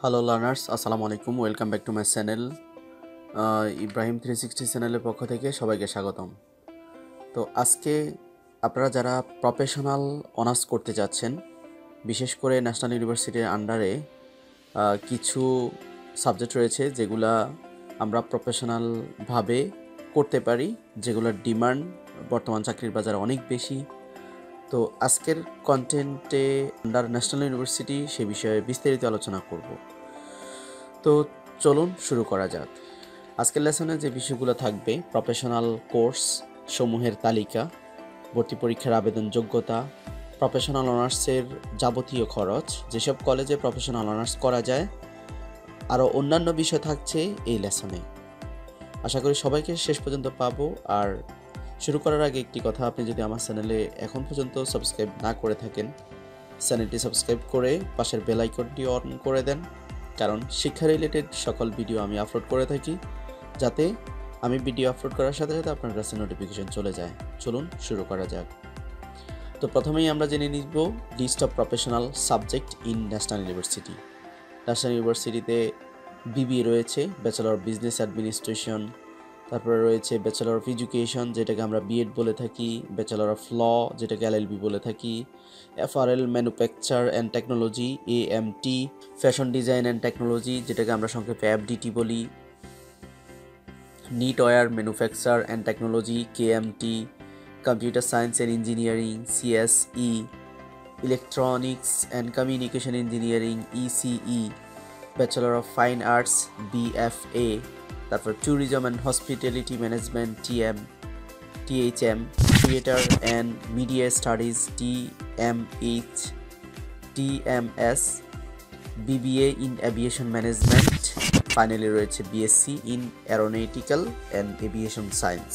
Hello learners, আসসালামু আলাইকুম। Welcome back to my channel. Ibrahim 360 চ্যানেলের পক্ষ থেকে সবাইকে স্বাগতম। তো আজকে আপনারা যারা প্রফেশনাল অনার্স করতে যাচ্ছেন, বিশেষ করে ন্যাশনাল ইউনিভার্সিটির আন্ডারে কিছু সাবজেক্ট রয়েছে যেগুলা আমরা প্রফেশনালভাবে করতে পারি, যেগুলোর ডিমান্ড বর্তমান চাকরির বাজারে অনেক বেশি। তো আজকের কন্টেন্টে আন্ডার ন্যাশনাল ইউনিভার্সিটি সে বিষয়ে বিস্তারিত আলোচনা করব। তো চলুন শুরু করা যাক। আজকের লেসনে যে বিষয়গুলো থাকবে: প্রফেশনাল কোর্স সমূহের তালিকা, ভর্তি পরীক্ষার আবেদন যোগ্যতা, প্রফেশনাল অনার্সের যাবতীয় খরচ, যেসব কলেজে প্রফেশনাল অনার্স করা যায়, আরও অন্যান্য বিষয় থাকছে এই লেসনে। আশা করি সবাইকে শেষ পর্যন্ত পাবো। আর শুরু করার আগে একটি কথা, আপনি যদি আমার চ্যানেলে এখন পর্যন্ত সাবস্ক্রাইব না করে থাকেন, চ্যানেলটি সাবস্ক্রাইব করে পাশের বেল আইকনটি অন করে দেন, কারণ শিক্ষা রিলেটেড সকল ভিডিও আমি আপলোড করে থাকি, যাতে আমি ভিডিও আপলোড করার সাথে সাথে আপনার কাছে নোটিফিকেশন চলে যায়। চলুন শুরু করা যাক। তো প্রথমেই আমরা জেনে নিব list of professional subject in National University. National ইউনিভার্সিটিতে বিবিএ রয়েছে, ব্যাচেলর অফ বিজনেস অ্যাডমিনিস্ট্রেশন। তারপরে রয়েছে ব্যাচেলর অফ এডুকেশন, যেটাকে আমরা বিএড বলে থাকি, ব্যাচেলর অফ ল, যেটাকে এলএলবি বলে থাকি, FRL manufacture and technology, AMT, fashion design and technology, যেটাকে আমরা সংক্ষেপে এফডিটি বলি, knit wire manufacture and technology, KMT, computer science and engineering, CSE, electronics and communication engineering, ECE, bachelor of fine arts, BFA, তারপর tourism and hospitality management, THM, theatre and media studies, TMS, BBA in aviation management, finally রয়েছে BSc in aeronautical and aviation science.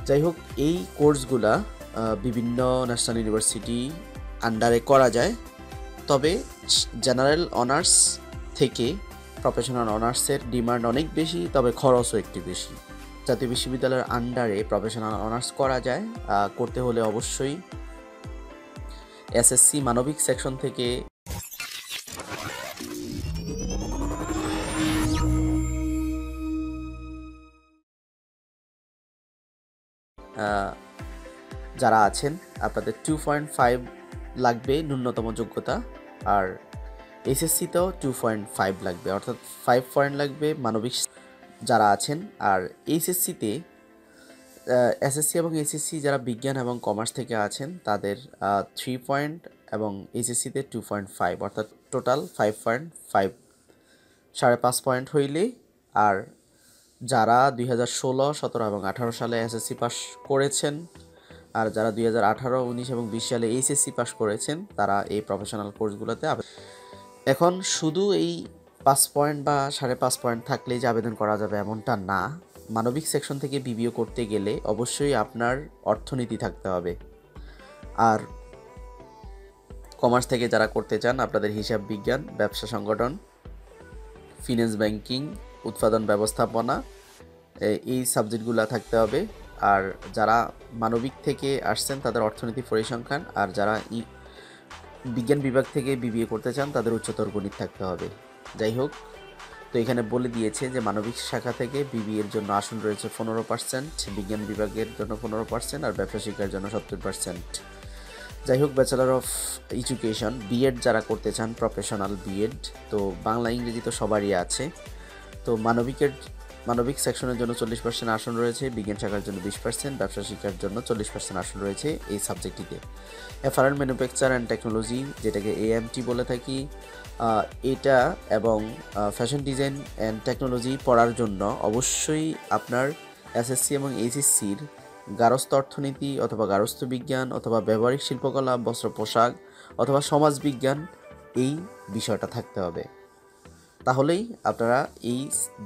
যাই হোক, এই কোর্সগুলা বিভিন্ন national university আন্ডারে করা যায়, তবে জেনারেল অনার্স থেকে প্রফেশনাল অনার্সের ডিমান্ড অনেক বেশি, তবে খরচও একটু বেশি। জাতীয় বিশ্ববিদ্যালয়ের আন্ডারে প্রফেশনাল অনার্স করা যায়, করতে হলে অবশ্যই এসএসসি মানবিক সেকশন থেকে যারা আছেন আপনাদের 2.5 লাগবে ন্যূনতম যোগ্যতা, আর এসএসসিতেও 2.5 লাগবে, অর্থাৎ 5 পয়েন্ট লাগবে মানবিক যারা আছেন। আর এইচএসসিতে এসএসসি এবং এইচএসসি যারা বিজ্ঞান এবং কমার্স থেকে আছেন তাদের 3 পয়েন্ট এবং এইচএসসিতে 2.5, অর্থাৎ টোটাল 5.5, 5.5 পয়েন্ট হইলে। আর যারা 2016, 17 এবং 18 সালে এসএসসি পাস করেছেন, আর যারা 2018, 19 এবং 20 সালে এইচএসসি পাস করেছেন, তারা এই প্রফেশনাল কোর্সগুলোতে এখন শুধু এই 5 পয়েন্ট বা 5.5 পয়েন্ট থাকলেই যে আবেদন করা যাবে এমনটা না। মানবিক সেকশন থেকে বিবিএ করতে গেলে অবশ্যই আপনার অর্থনীতি থাকতে হবে। আর কমার্স থেকে যারা করতে চান, আপনাদের হিসাব বিজ্ঞান, ব্যবসা সংগঠন, ফিন্যান্স, ব্যাংকিং, উৎপাদন ব্যবস্থাপনা, এই সাবজেক্টগুলো থাকতে হবে। আর যারা মানবিক থেকে আসছেন তাদের অর্থনীতি, পরিসংখ্যান, আর যারা বিজ্ঞান বিভাগ থেকে বিবিএ করতে চান তাদের উচ্চতর গণিত থাকতে হবে। যাই হোক, তো এখানে বলে দিয়েছে যে মানবিক শাখা থেকে বিবিএর জন্য আসন রয়েছে 15%, বিজ্ঞান বিভাগের জন্য 15%, আর ব্যবসা শিক্ষার জন্য 70%। যাই হোক, ব্যাচেলর অফ এডুকেশন বিএড যারা করতে চান, প্রফেশনাল বিএড, তো বাংলা ইংরেজি তো সবারই আছে। তো মানবিক সেকশনের জন্য 40% আসন রয়েছে, বিজ্ঞান শাখার জন্য 20%, ব্যবসা শিক্ষার জন্য 40% আসন রয়েছে এই সাবজেক্টটিতে। এফআরএল ম্যানুফ্যাকচার অ্যান্ড টেকনোলজি, যেটাকে এএমটি বলে থাকি, এটা এবং ফ্যাশন ডিজাইন অ্যান্ড টেকনোলজি পড়ার জন্য অবশ্যই আপনার এসএসসি এবং এইচএসসির গার্হস্থ্য অর্থনীতি অথবা গার্হস্থ্য বিজ্ঞান অথবা ব্যবহারিক শিল্পকলা, বস্ত্র পোশাক অথবা সমাজ বিজ্ঞান, এই বিষয়টা থাকতে হবে। তাহলেই আপনারা এই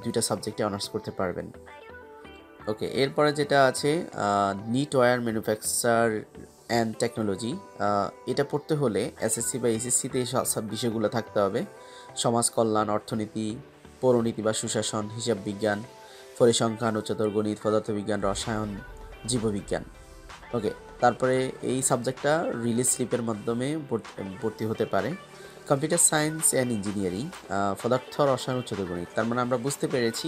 দুইটা সাবজেক্টে অনার্স করতে পারবেন। ওকে, এরপরে যেটা আছে NEET wire manufacture and technology, এটা পড়তে হলে এসএসসি বা এইচএসসিতে এই সব বিষয়গুলো থাকতে হবে: সমাজ কল্যাণ, অর্থনীতি, পৌরনীতি বা সুশাসন, হিসাব বিজ্ঞান, পরিসংখ্যান, উচ্চতর গণিত, পদার্থবিজ্ঞান, রসায়ন, জীববিজ্ঞান। ওকে, তারপরে এই সাবজেক্টটা রিলিজ স্লিপের মাধ্যমে ভর্তি হতে পারে। কম্পিউটার সায়েন্স অ্যান্ড ইঞ্জিনিয়ারিং, পদার্থ রসায়ন উচ্চতর গণিত। তার মানে আমরা বুঝতে পেরেছি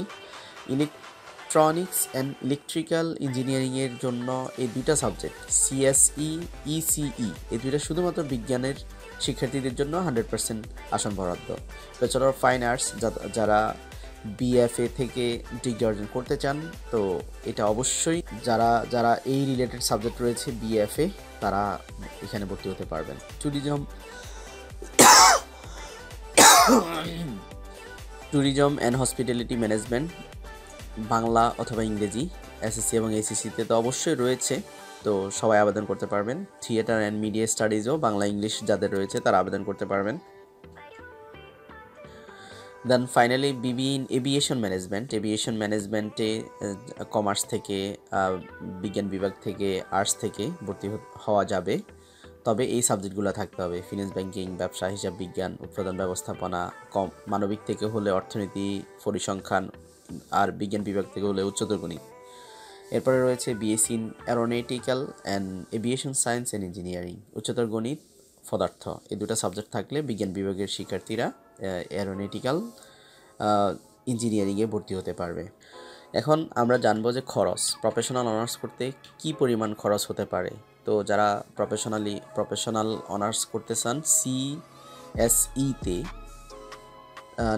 ইলেকট্রনিক্স অ্যান্ড ইলেকট্রিক্যাল ইঞ্জিনিয়ারিংয়ের জন্য এই দুইটা সাবজেক্ট সিএসই, ইসিই, এই দুইটা শুধুমাত্র বিজ্ঞানের শিক্ষার্থীদের জন্য 100% আসন বরাদ্দ। ব্যাচেলর অফ ফাইন আর্টস যারা বিএফএ থেকে ডিগ্রি অর্জন করতে চান, তো এটা অবশ্যই যারা যারা এই রিলেটেড সাবজেক্ট রয়েছে বিএফএ, তারা এখানে ভর্তি হতে পারবেন। Tourism and hospitality management, Bangla অথবা ইংরেজি, এসএসসি এবং এসএসসিতে তো অবশ্যই রয়েছে, তো সবাই আবেদন করতে পারবেন। থিয়েটার অ্যান্ড মিডিয়া স্টাডিজও বাংলা ইংলিশ যাদের রয়েছে তারা আবেদন করতে পারবেন। Then finally BB in aviation management, aviation ম্যানেজমেন্টে কমার্স থেকে, বিজ্ঞান বিভাগ থেকে, আর্টস থেকে ভর্তি হওয়া যাবে, তবে এই সাবজেক্টগুলো থাকতে হবে: ফিন্যান্স, ব্যাংকিং, ব্যবসা, হিসাব বিজ্ঞান, উৎপাদন ব্যবস্থাপনা, মানবিক থেকে হলে অর্থনীতি, পরিসংখ্যান, আর বিজ্ঞান বিভাগ থেকে হলে উচ্চতর গণিত। এরপরে রয়েছে BSc in aeronautical and aviation science and engineering, উচ্চতর গণিত, পদার্থ, এই দুটো সাবজেক্ট থাকলে বিজ্ঞান বিভাগের শিক্ষার্থীরা অ্যারোনটিক্যাল ইঞ্জিনিয়ারিংয়ে ভর্তি হতে পারবে। এখন আমরা জানবো যে খরচ, প্রফেশনাল অনার্স করতে কি পরিমাণ খরচ হতে পারে। তো যারা প্রফেশনাল অনার্স করতে চান সিএসইতে,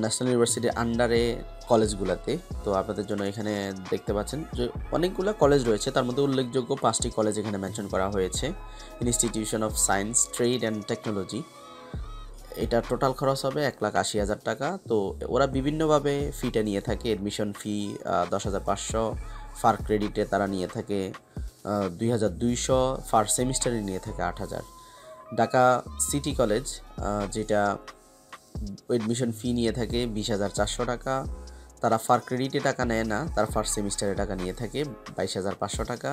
ন্যাশনাল ইউনিভার্সিটির আন্ডারে কলেজগুলোতে, তো আপনাদের জন্য এখানে দেখতে পাচ্ছেন যে অনেকগুলো কলেজ রয়েছে, তার মধ্যে উল্লেখযোগ্য 5টি কলেজ এখানে মেনশন করা হয়েছে। Institution of science, trade and technology, এটা টোটাল খরচ হবে 1,80,000 টাকা। তো ওরা বিভিন্নভাবে ফিটা নিয়ে থাকে। এডমিশন ফি 10,500, ফার ক্রেডিটে তারা নিয়ে থাকে 2,200, ফার সেমিস্টারে নিয়ে থাকে 8,000। ঢাকা সিটি কলেজ, যেটা এডমিশন ফি নিয়ে থাকে 20,400 টাকা, তারা ফার ক্রেডিটে টাকা নেয় না, তারা ফার্স্ট সেমিস্টারে টাকা নিয়ে থাকে 22,500 টাকা।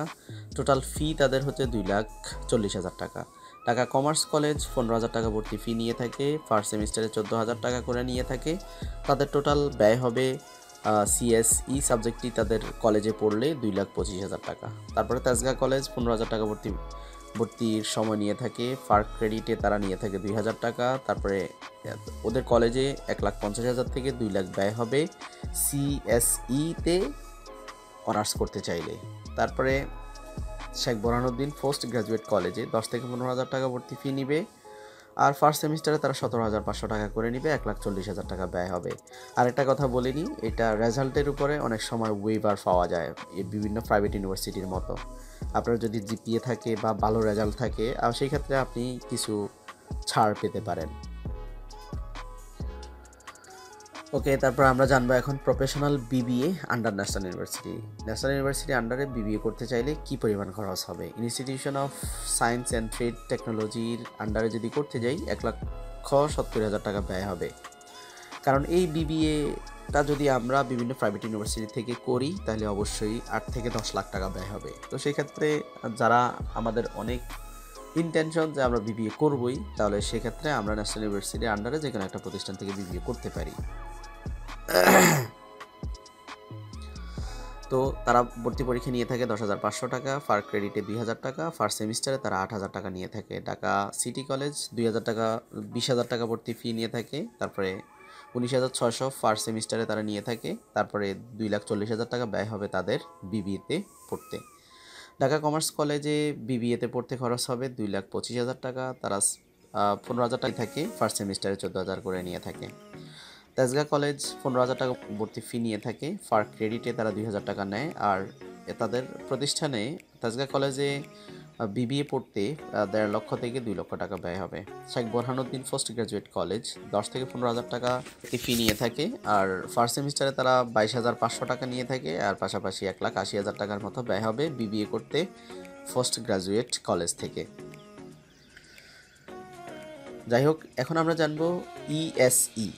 টোটাল ফি তাদের হচ্ছে 2,40,000 টাকা। ঢাকা কমার্স কলেজ 15,000 টাকা ভর্তি ফি নিয়ে থাকে, ফার্স্ট সেমিস্টারে 14,000 টাকা করে নিয়ে থাকে। তাদের টোটাল ব্যয় হবে সিএসই সাবজেক্টটি তাদের কলেজে পড়লে 2,25,000 টাকা। তারপরে তেজগাঁ কলেজ 15,000 টাকা ভর্তির সময় নিয়ে থাকে, ফার ক্রেডিটে তারা নিয়ে থাকে 2,000 টাকা। তারপরে ওদের কলেজে 1,50,000 থেকে 2 লাখ ব্যয় হবে সিএসইতে অনার্স করতে চাইলে। তারপরে শেখ বোরহানুদ্দিন পোস্ট গ্রাজুয়েট কলেজে 10 থেকে 15,000 টাকা ভর্তি ফি নিবে, আর ফার্স্ট সেমিস্টারে তারা 17,500 টাকা করে নিবে, 1,40,000 টাকা ব্যয় হবে। আরেকটা কথা বলিনি, এটা রেজাল্টের উপরে অনেক সময় ওয়েভার পাওয়া যায় বিভিন্ন প্রাইভেট ইউনিভার্সিটির মতো। আপনার যদি জিপিএ থাকে বা ভালো রেজাল্ট থাকে, আর সেই ক্ষেত্রে আপনি কিছু ছাড় পেতে পারেন। ওকে, তারপর আমরা জানবো এখন professional BBA under national University. National university আন্ডারে বিবিএ করতে চাইলে কি পরিমাণ খরচ হবে? Institution of science and trade টেকনোলজির আন্ডারে যদি করতে যাই 1,70,000 টাকা ব্যয় হবে। কারণ এই বিবিএটা যদি আমরা বিভিন্ন প্রাইভেট ইউনিভার্সিটি থেকে করি তাহলে অবশ্যই 8 থেকে 10 লাখ টাকা ব্যয় হবে। তো সেই ক্ষেত্রে যারা আমাদের অনেক ইন্টেনশন যে আমরা বিবিএ করবই, তাহলে সেক্ষেত্রে আমরা ন্যাশনাল ইউনিভার্সিটির আন্ডারে যে কোনো একটা প্রতিষ্ঠান থেকে বিবিএ করতে পারি। তো তারা ভর্তি পরীক্ষা নিয়ে থাকে 10,500 টাকা, ফার ক্রেডিটে 2,000 টাকা, ফার্স্ট সেমিস্টারে তারা 8,000 টাকা নিয়ে থাকে। ঢাকা সিটি কলেজ 2,000 টাকা, 20,000 টাকা ভর্তি ফি নিয়ে থাকে। তারপরে 19,600 ফার্স্ট সেমিস্টারে তারা নিয়ে থাকে। তারপরে 2,40,000 টাকা ব্যয় হবে তাদের বিবিএতে পড়তে। ঢাকা কমার্স কলেজে বিবিএতে পড়তে খরচ হবে 2,25,000 টাকা, তারা 15,000 টাকা থাকে, ফার্স্ট সেমিস্টারে 14,000 করে নিয়ে থাকে। তেজগাঁ কলেজ 15,000 টাকা ভর্তি ফি নিয়ে থাকে, ফার ক্রেডিটে তারা 2,000 টাকা নেয়। আর তাদের প্রতিষ্ঠানে তেজগাঁ কলেজে বিবিএ পড়তে 1.5 লক্ষ থেকে 2 লক্ষ টাকা ব্যয় হবে। Sheikh Borhanuddin post graduate college 10 থেকে 15,000 টাকা ফি নিয়ে থাকে, আর ফার্স্ট সেমিস্টারে তারা 22,500 টাকা নিয়ে থাকে, আর পাশাপাশি 1,80,000 টাকার মতো ব্যয় হবে বিবিএ করতে পোস্ট গ্রাজুয়েট কলেজ থেকে। যাই হোক, এখন আমরা জানবো ইএসই।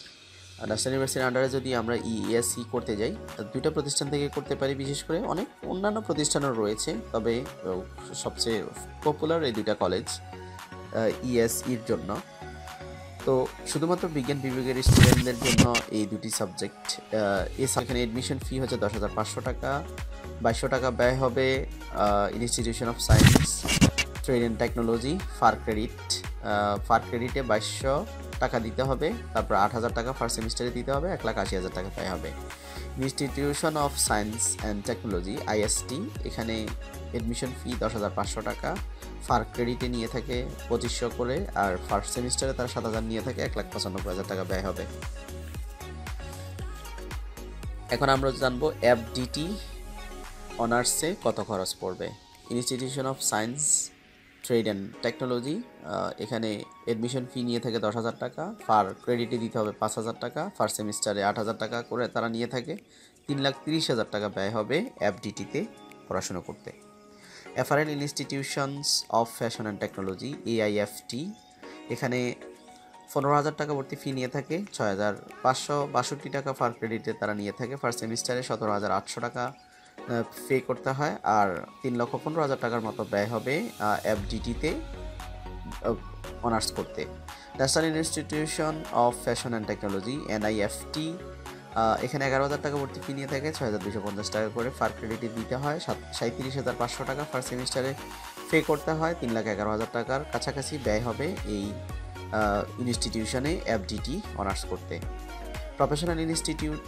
ন্যাশনাল ইউনিভার্সিটির আন্ডারে যদি আমরা ইএসই করতে যাই, দুইটা প্রতিষ্ঠান থেকে করতে পারি, বিশেষ করে অনেক অন্যান্য প্রতিষ্ঠানও রয়েছে, তবে সবচেয়ে পপুলার এই দুইটা কলেজ ইএসইর জন্য। তো শুধুমাত্র বিজ্ঞান বিভাগের স্টুডেন্টদের জন্য এই দুটি সাবজেক্ট। এখানে এডমিশন ফি হচ্ছে 10,500 টাকা, 2,200 টাকা ব্যয় হবে institution of science trade and technology, ফার ক্রেডিটে 2,200, টাকা দিতে হবে, তারপর 8,000 টাকা ফার্স্ট সেমিস্টারে দিতে হবে, 1,80,000 টাকা ব্যয় হবে। Institution of science and technology IST, এখানে এডমিশন ফি 10,500 টাকা, ফার ক্রেডিটে নিয়ে থাকে 2500 করে, আর ফার্স্ট সেমিস্টারে তারা 7,000 নিয়ে থাকে, 1,95,000 টাকা ব্যয় হবে। এখন আমরা জানবো FDT অনার্সে কত খরচ পড়বে। Institution of science trade and technology, এখানে এডমিশন ফি নিয়ে থাকে 10,000 টাকা, ফার ক্রেডিটে দিতে হবে 5,000 টাকা, ফার্স্ট সেমিস্টারে 8,000 টাকা করে তারা নিয়ে থাকে, 3,30,000 টাকা ব্যয় হবে FDTতে পড়াশোনা করতে। FRL institutions of fashion and technology AIFT, এখানে 15,000 টাকা ভর্তি ফি নিয়ে থাকে, 6,562 টাকা ফার ক্রেডিটে তারা নিয়ে থাকে, ফার্স্ট সেমিস্টারে 17,800 টাকা পে করতে হয়, আর 3,15,000 টাকার মতো ব্যয় হবে FDTতে অনার্স করতে। National institution of fashion and technology NIFT, এখানে 11,000 টাকা ভর্তি ফি নিয়ে থাকে, 6,250 টাকা করে ফার ক্রেডিটে দিতে হয়, 37,500 টাকা ফার্স্ট সেমিস্টারে পে করতে হয়, 3,11,000 টাকার কাছাকাছি ব্যয় হবে এই ইনস্টিটিউশনে FDT অনার্স করতে। Professional institute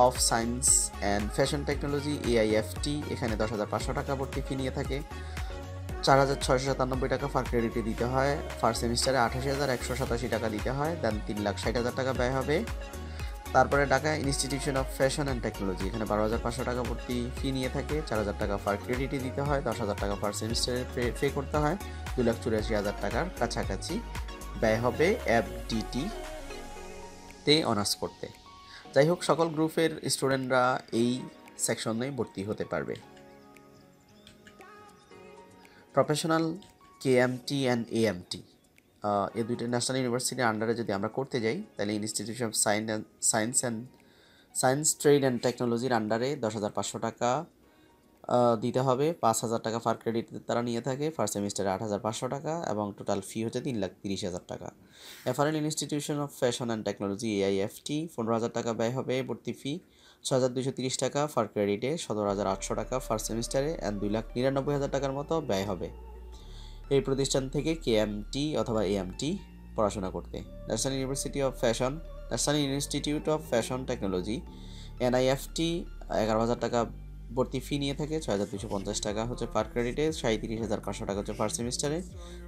of science and fashion technology AIFT, এখানে 10,500 টাকা ভর্তি ফি নিয়ে থাকে, 4,697 টাকা ফার ক্রেডিটে দিতে হয়, ফার্স্ট সেমিস্টারে 28,187 টাকা দিতে হয়, দেন 3,60,000 টাকা ব্যয় হবে। তারপরে Dhaka institution of fashion and technology, এখানে 12,500 টাকা ভর্তি ফি নিয়ে থাকে, 4,000 টাকা ফার ক্রেডিটে দিতে হয়, 10,000 টাকা ফার্স্ট সেমিস্টারে পে করতে হয়, 2,84,000 টাকার কাছাকাছি ব্যয় হবে FDT তে অনার্স করতে। যাই হোক, সকল গ্রুপের স্টুডেন্টরা এই সেকশনে ভর্তি হতে পারবে। প্রফেশনাল KMT অ্যান্ড AMT, এই দুইটা ন্যাশনাল ইউনিভার্সিটির আন্ডারে যদি আমরা করতে যাই, তাহলে institution of science trade and টেকনোলজির আন্ডারে 10,500 টাকা দিতে হবে, 5,000 টাকা ফার ক্রেডিট তারা নিয়ে থাকে, ফার্স্ট সেমিস্টারে 8,500 টাকা, এবং টোটাল ফি হচ্ছে 3,30,000 টাকা। FRL institution of fashion and technology AIFT, 15,000 টাকা ব্যয় হবে ভর্তি ফি, 6,230 টাকা ফার ক্রেডিটে, 17,800 টাকা ফার্স্ট সেমিস্টারে, অ্যান্ড 2,99,000 টাকার মতো ব্যয় হবে এই প্রতিষ্ঠান থেকে KMT অথবা AMT পড়াশোনা করতে। National institute of fashion technology NIFT, 11,000 টাকা ভর্তি ফি নিয়ে থাকে, 6,250 টাকা হচ্ছে পার ক্রেডিটে, 37,500 টাকা হচ্ছে ফার্স্ট সেমিস্টারে,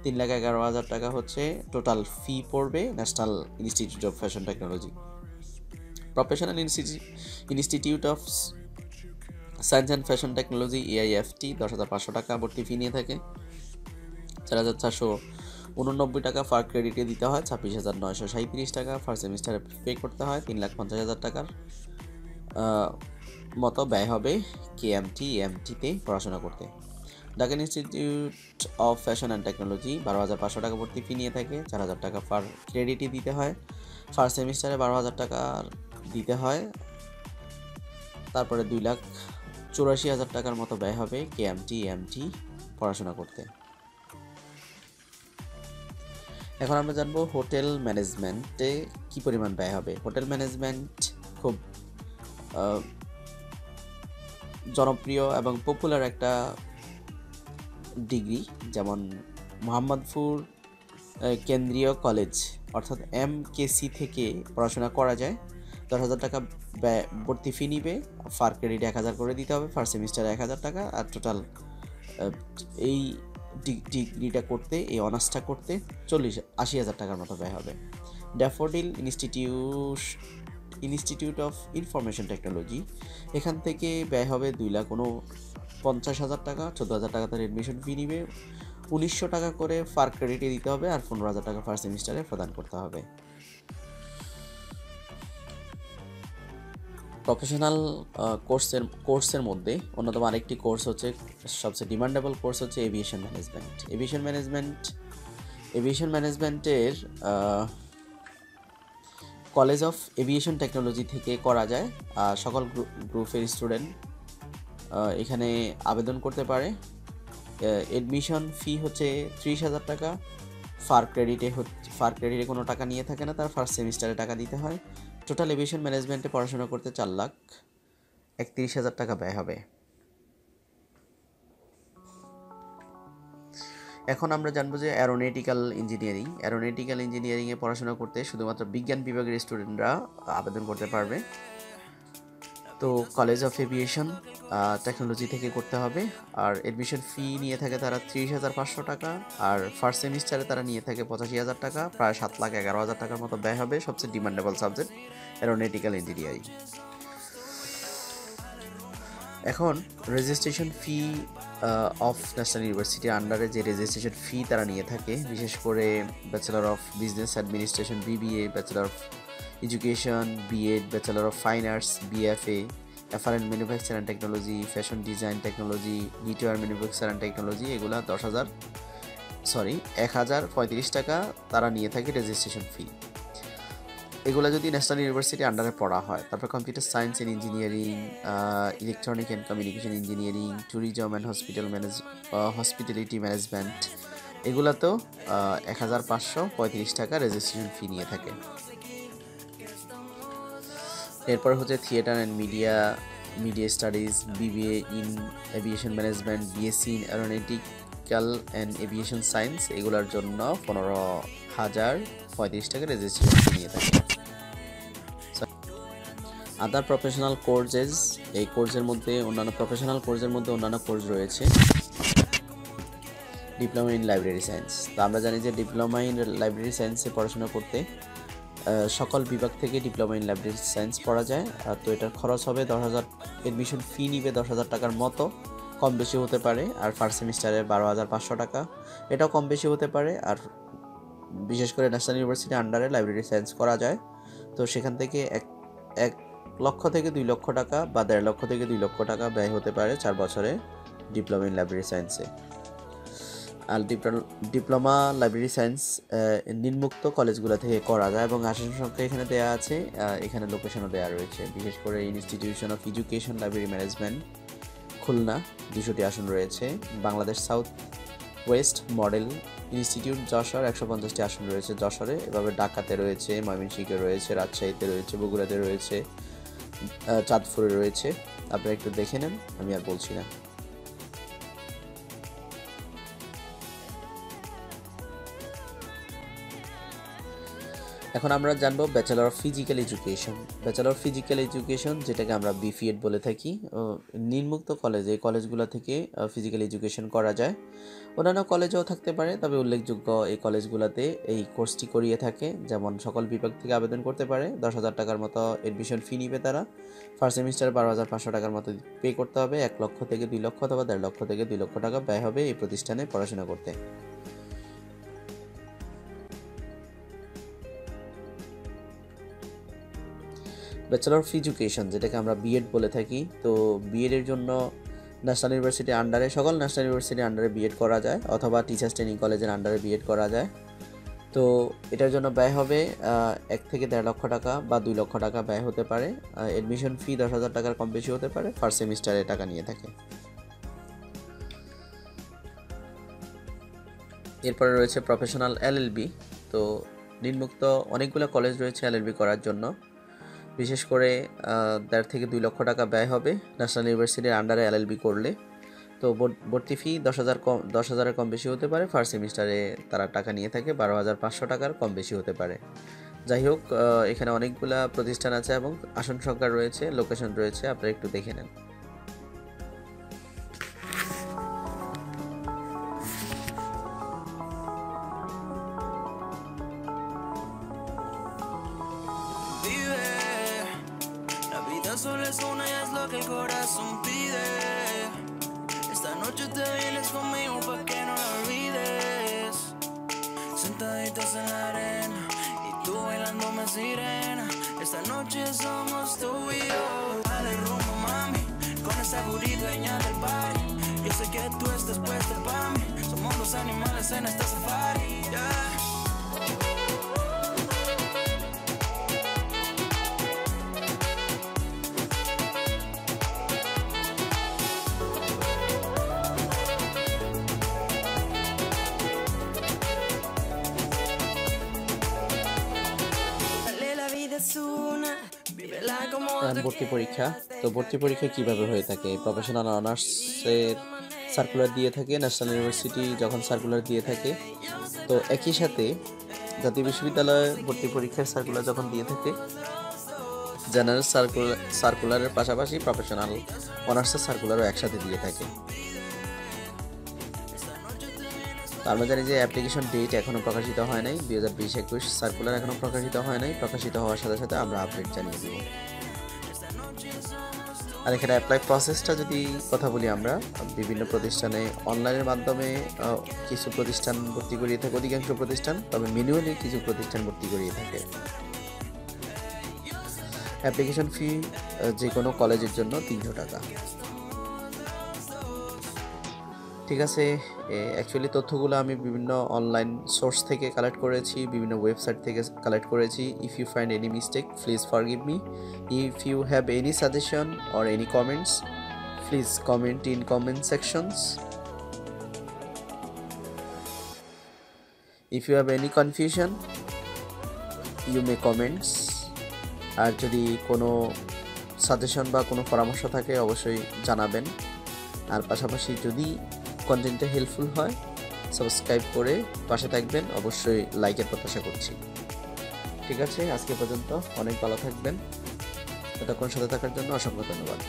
3,11,000 টাকা হচ্ছে টোটাল ফি পড়বে national institute of fashion technology. Professional institute of science and fashion technology AIFT, 10,500 টাকা ভর্তি ফি নিয়ে থাকে, 4,489 টাকা ফার ক্রেডিটে দিতে হয়, 26,937 টাকা ফার্স্ট সেমিস্টারে পে করতে হয়, 3,50,000 টাকার মতো ব্যয় হবে KMT AMTতে পড়াশোনা করতে। Dhaka institute of fashion and technology, 12,500 টাকা ভর্তি ফি নিয়ে থাকে, 4,000 টাকা ফার ক্রেডিটে দিতে হয়, ফার্স্ট সেমিস্টারে 12,000 টাকা দিতে হয়, তারপরে 2,84,000 টাকার মতো ব্যয় হবে KMT AMT পড়াশোনা করতে। এখন আমরা জানবো হোটেল ম্যানেজমেন্টে কি পরিমাণ ব্যয় হবে। হোটেল ম্যানেজমেন্ট খুব জনপ্রিয় এবং পপুলার একটা ডিগ্রি, যেমন মোহাম্মদপুর কেন্দ্রীয় কলেজ অর্থাৎ MKC থেকে পড়াশোনা করা যায়। 10,000 টাকা ভর্তি ফি নিবে, ফার ক্রেডিট 1,000 করে দিতে হবে, ফার্স্ট সেমিস্টারে 1,000 টাকা, আর টোটাল এই ডিগ্রিটা করতে, এই অনার্সটা করতে 80,000 টাকার মতো ব্যয় হবে। Daffodil institute of information technology, এখান থেকে ব্যয় হবে 2,50,000 টাকা, 14,000 টাকা তার এডমিশন ফি নিবে, 1,900 টাকা করে ফার ক্রেডিটে দিতে হবে, আর 15,000 টাকা ফার্স্ট সেমিস্টারে প্রদান করতে হবে। প্রফেশনাল কোর্সের মধ্যে অন্যতম আরেকটি কোর্স হচ্ছে, সবচেয়ে ডিমান্ডেবল কোর্স হচ্ছে এভিয়েশন ম্যানেজমেন্টের কলেজ অফ এভিয়েশন টেকনোলজি থেকে করা যায়। সকল গ্রুপের স্টুডেন্ট এখানে আবেদন করতে পারে। এডমিশন ফি হচ্ছে 30,000 টাকা, ফার ক্রেডিটে কোনো টাকা নিয়ে থাকে না, তার ফার্স্ট সেমিস্টারে টাকা দিতে হয়। টোটাল এভিয়েশন ম্যানেজমেন্টে পড়াশোনা করতে 4,31,000 টাকা ব্যয় হবে। এখন আমরা জানবো যে অ্যারোনটিক্যাল ইঞ্জিনিয়ারিংয়ে পড়াশোনা করতে শুধুমাত্র বিজ্ঞান বিভাগের স্টুডেন্টরা আবেদন করতে পারবে। তো কলেজ অফ এভিয়েশন টেকনোলজি থেকে করতে হবে। আর এডমিশন ফি নিয়ে থাকে তারা 30,500 টাকা, আর ফার্স্ট সেমিস্টারে তারা নিয়ে থাকে 85,000 টাকা, প্রায় 7,11,000 টাকার মতো ব্যয় হবে। সবচেয়ে ডিমান্ডেবল সাবজেক্ট অ্যারোনটিক্যাল ইঞ্জিনিয়ারিং। এখন রেজিস্ট্রেশন ফি অফ ন্যাশনাল ইউনিভার্সিটির আন্ডারে যে রেজিস্ট্রেশন ফি তারা নিয়ে থাকে, বিশেষ করে bachelor of business administration BBA, bachelor of education BEd, bachelor of fine arts BFA, apparel manufacture and technology, fashion design technology, knitwear manufacture and technology, এগুলা 1,035 টাকা তারা নিয়ে থাকে রেজিস্ট্রেশন ফি। এগুলো যদি ন্যাশনাল ইউনিভার্সিটি আন্ডারে পড়া হয়, তারপর computer science and engineering, electronic and communication engineering, tourism and hospitality management, এগুলাতেও 1,535 টাকা রেজিস্ট্রেশন ফি নিয়ে থাকে। এরপর হচ্ছে থিয়েটার অ্যান্ড মিডিয়া স্টাডিজ, BBA in aviation management, BSc in aeronautical and aviation science, এগুলোর জন্য 15,035 টাকা রেজিস্ট্রেশন ফি নিয়ে থাকে। আদার প্রফেশনাল কোর্সেস, এই কোর্সের মধ্যে অন্যান্য কোর্স রয়েছে। ডিপ্লোমা ইন লাইব্রেরি সায়েন্স, তো আমরা জানি যে ডিপ্লোমা ইন লাইব্রেরি সায়েন্সে পড়াশোনা করতে সকল বিভাগ থেকে ডিপ্লোমা ইন লাইব্রেরি সায়েন্স পড়া যায়। তো এটার খরচ হবে 10,000, এডমিশন ফি নিবে 10,000 টাকার মতো, কম বেশি হতে পারে। আর ফার্স্ট সেমিস্টারে 12,500 টাকা, এটাও কম বেশি হতে পারে। আর বিশেষ করে ন্যাশনাল ইউনিভার্সিটি আন্ডারে লাইব্রেরি সায়েন্স করা যায়, তো সেখান থেকে 1 লক্ষ থেকে 2 লক্ষ টাকা বা 1.5 লক্ষ থেকে 2 লক্ষ টাকা ব্যয় হতে পারে 4 বছরে ডিপ্লোমা ইন লাইব্রেরি সায়েন্সে। আর ডিপ্লোমা লাইব্রেরি সায়েন্স নিম্নোক্ত কলেজগুলো থেকে করা যায় এবং আসন সংখ্যা এখানে দেওয়া আছে, এখানে লোকেশনও দেওয়া রয়েছে। বিশেষ করে institution of education library management Khulna 200টি আসন রয়েছে। Bangladesh south west model institute Jessore 150টি আসন রয়েছে যশোরে। এভাবে ঢাকাতে রয়েছে, ময়মনসিংহে রয়েছে, রাজশাহীতে রয়েছে, বগুড়াতে রয়েছে, চাঁদপুরে রয়েছে। আপনারা একটু দেখে নেন, আমি আর বলছি না। এখন আমরা জানবো ব্যাচেলর অফ ফিজিক্যাল এডুকেশন, যেটাকে আমরা BPEd বলে থাকি। নিম্নোক্ত এই কলেজগুলো থেকে ফিজিক্যাল এডুকেশন করা যায়। অন্যান্য কলেজেও থাকতে পারে, তবে উল্লেখযোগ্য এই কলেজগুলোতে এই কোর্সটি করিয়ে থাকে। যেমন সকল বিভাগ থেকে আবেদন করতে পারে, 10,000 টাকার মতো এডমিশন ফি নিবে তারা। ফার্স্ট সেমিস্টারে 12,500 টাকার মতো পে করতে হবে। 1 লক্ষ থেকে 2 লক্ষ অথবা 1.5 লক্ষ থেকে 2 লক্ষ টাকা ব্যয় হবে এই প্রতিষ্ঠানে পড়াশোনা করতে। ব্যাচেলর অফ এডুকেশন, যেটাকে আমরা BEd বলে থাকি। তো BEd এর জন্য ন্যাশনাল ইউনিভার্সিটি আন্ডারে, সকল ন্যাশনাল ইউনিভার্সিটির আন্ডারে BEd করা যায়, অথবা টিচার্স ট্রেনিং কলেজের আন্ডারে BEd করা যায়। তো এটার জন্য ব্যয় হবে 1 থেকে 1.5 লক্ষ টাকা বা 2 লক্ষ টাকা ব্যয় হতে পারে। এডমিশন ফি 10,000 টাকার কম বেশি হতে পারে। ফার্স্ট সেমিস্টারে টাকা নিয়ে থাকে। এরপরে রয়েছে প্রফেশনাল LLB। তো নিম্নোক্ত অনেকগুলো কলেজ রয়েছে LLB করার জন্য। বিশেষ করে 1.5 থেকে 2 লক্ষ টাকা ব্যয় হবে ন্যাশনাল ইউনিভার্সিটির আন্ডারে LLB করলে। তো ভর্তি ফি 10,000-এর কম বেশি হতে পারে। ফার্স্ট সেমিস্টারে তারা টাকা নিয়ে থাকে 12,500 টাকার কম বেশি হতে পারে। যাই হোক, এখানে অনেকগুলা প্রতিষ্ঠান আছে এবং আসন সংখ্যা রয়েছে, লোকেশন রয়েছে, আপনারা একটু দেখে নেন। Solo es una y es lo que el corazón pide. Esta noche te vienes conmigo pa' que no la olvides. Sentaditas en la arena y tú bailándome sirena. Esta noche somos tú y yo. Dale rumbo, mami, con esa booty dueña del party. Yo sé que tú estás puesta pa' mí. Somos dos animales en esta safari, yeah. ভর্তি পরীক্ষা, তো ভর্তি পরীক্ষা কিভাবে হয়ে থাকে? Professional অনার্সের circular দিয়ে থাকে, ন্যাশনাল ইউনিভার্সিটি যখন সার্কুলার দিয়ে থাকে, তো একই সাথে জাতীয় বিশ্ববিদ্যালয়ে ভর্তি পরীক্ষার সার্কুলার যখন দিয়ে থাকে, জেনারেল সার্কুলারের পাশাপাশি প্রফেশনাল অনার্সের সার্কুলারও একসাথে দিয়ে থাকে। তো আমরা জানি যে অ্যাপ্লিকেশন ডেট এখনও প্রকাশিত হয় নাই, 2020-21 সার্কুলার এখনও প্রকাশিত হয় নাই। প্রকাশিত হওয়ার সাথে সাথে আমরা আপডেট জানিয়ে দেব। আর এখানে অ্যাপ্লাই প্রসেসটা যদি কথা বলি, আমরা বিভিন্ন প্রতিষ্ঠানে অনলাইনের মাধ্যমে কিছু প্রতিষ্ঠান ভর্তি করিয়ে থাকে, অধিকাংশ প্রতিষ্ঠান, তবে ম্যানুয়ালি কিছু প্রতিষ্ঠান ভর্তি করিয়ে থাকে। অ্যাপ্লিকেশন ফি যে কোনো কলেজের জন্য 300 টাকা। ঠিক আছে, অ্যাকচুয়ালি তথ্যগুলো আমি বিভিন্ন অনলাইন সোর্স থেকে কালেক্ট করেছি, বিভিন্ন ওয়েবসাইট থেকে কালেক্ট করেছি। If you find any mistake, please forgive me. If you have any suggestion or any comments, please comment in comment sections. If you have any confusion, you may comments. আর যদি কোনো suggestion বা কোনো পরামর্শ থাকে অবশ্যই জানাবেন। আর পাশাপাশি যদি কন্টেন্টটা হেল্পফুল হয়, সাবস্ক্রাইব করে পাশে থাকবেন, অবশ্যই লাইকের প্রত্যাশা করছি। ঠিক আছে, আজকে পর্যন্ত অনেক ভালো থাকবেন। এতক্ষণ সাথে থাকার জন্য অসংখ্য ধন্যবাদ।